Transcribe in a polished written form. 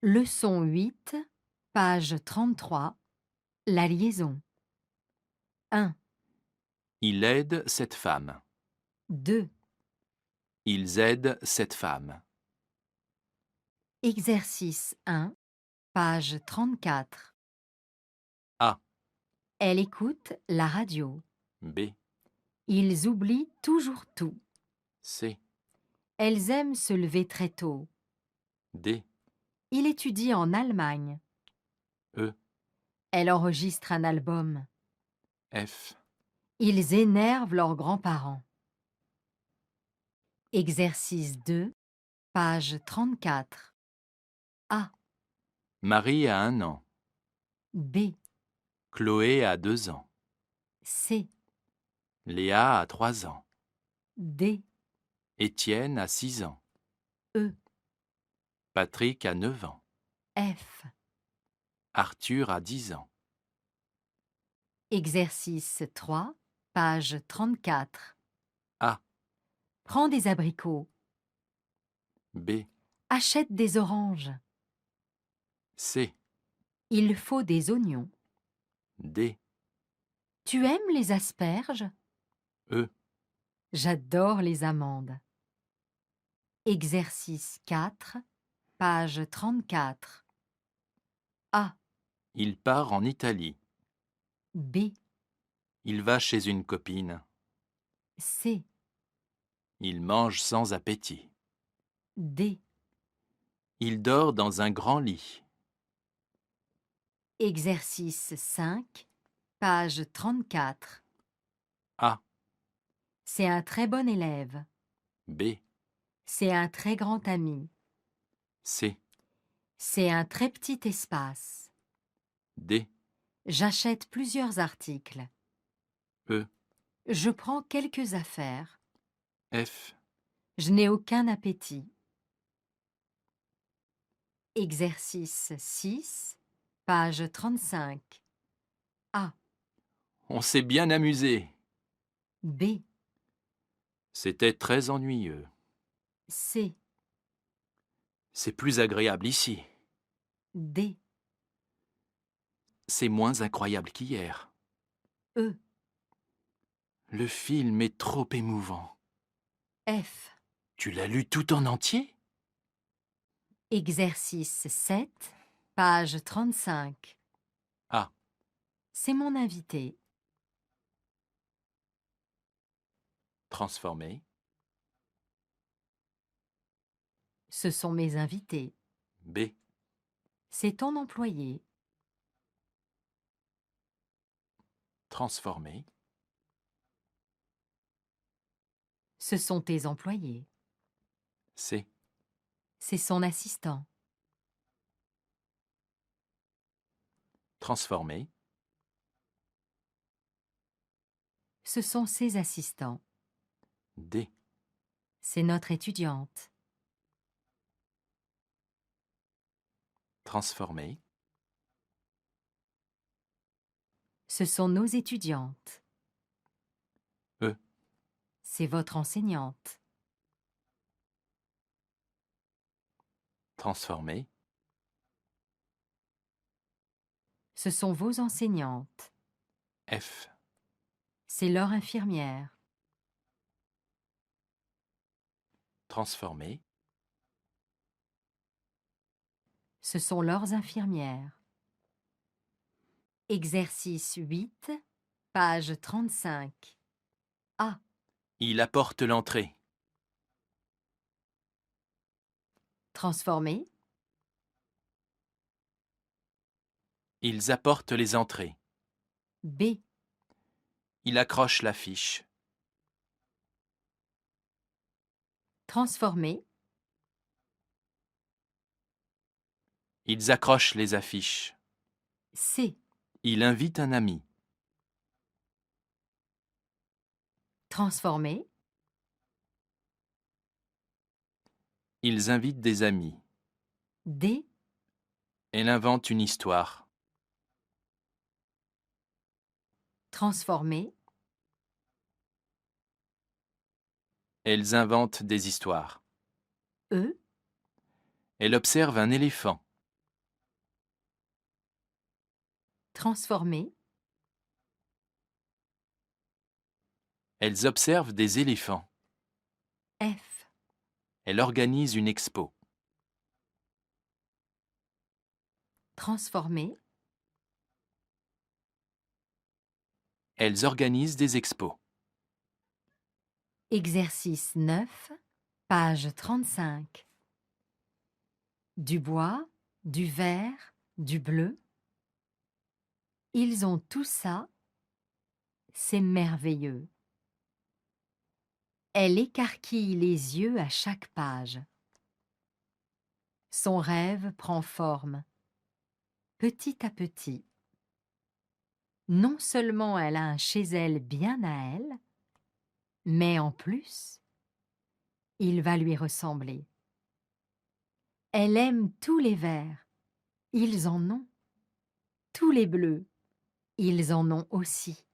Leçon 8, page 33, la liaison. 1, Il aide cette femme. 2, Ils aident cette femme. exercice 1, page 34. A. Elle écoute la radio. B. Ils oublient toujours tout. C. Elles aiment se lever très tôt. D. Il étudie en Allemagne. E. Elle enregistre un album. F. Ils énervent leurs grands-parents. Exercice 2, page 34. A, Marie a 1 an. B, Chloé a 2 ans. C, Léa a 3 ans. D, Étienne a 6 ans. E, Patrick a 9 ans. F. Arthur a 10 ans. Exercice 3, page 34. A. Prends des abricots. B. Achète des oranges. C. Il faut des oignons. D. Tu aimes les asperges? E. J'adore les amandes. Exercice 4, page 34. A, Il part en Italie. B, Il va chez une copine. C, Il mange sans appétit. D. Il dort dans un grand lit. Exercice 5, page 34. A. C'est un très bon élève. B. C'est un très grand ami. C. C'est un très petit espace. D. J'achète plusieurs articles. E. Je prends quelques affaires. F. Je n'ai aucun appétit. Exercice 6, page 35. A, On s'est bien amusé. B, C'était très ennuyeux. C, C'est plus agréable ici. D, C'est moins incroyable qu'hier. E, Le film est trop émouvant. F. Tu l'as lu tout en entier? Exercice 7, page 35. A. C'est mon invité. Transformé. Ce sont mes invités. B. C'est ton employé. Transformé. Ce sont tes employés. C. C'est son assistant. Transformé. Ce sont ses assistants. D. C'est notre étudiante. Transformé. Ce sont nos étudiantes. E. C'est votre enseignante. Transformé. Ce sont vos enseignantes. F. C'est leur infirmière. Transformé. Ce sont leurs infirmières. Exercice 8, page 35. A, Il apporte l'entrée. transformé. Ils apportent les entrées. B, Il accroche l'affiche. transformé. Ils accrochent les affiches. C, Il invite un ami. transformé. Ils invitent des amis. D, Elle invente une histoire. transformé. Elles inventent des histoires. E, Elle observe un éléphant. transformer, Elles observent des éléphants. F, Elle organise une expo. transformer, Elles organisent des expos. exercice 9, page 35. Du bois, du vert, du bleu. Ils ont tout ça, c'est merveilleux. Elle écarquille les yeux à chaque page. Son rêve prend forme, petit à petit. Non seulement elle a un chez elle bien à elle, mais en plus, il va lui ressembler. Elle aime tous les verts, ils en ont. Tous les bleus, ils en ont aussi.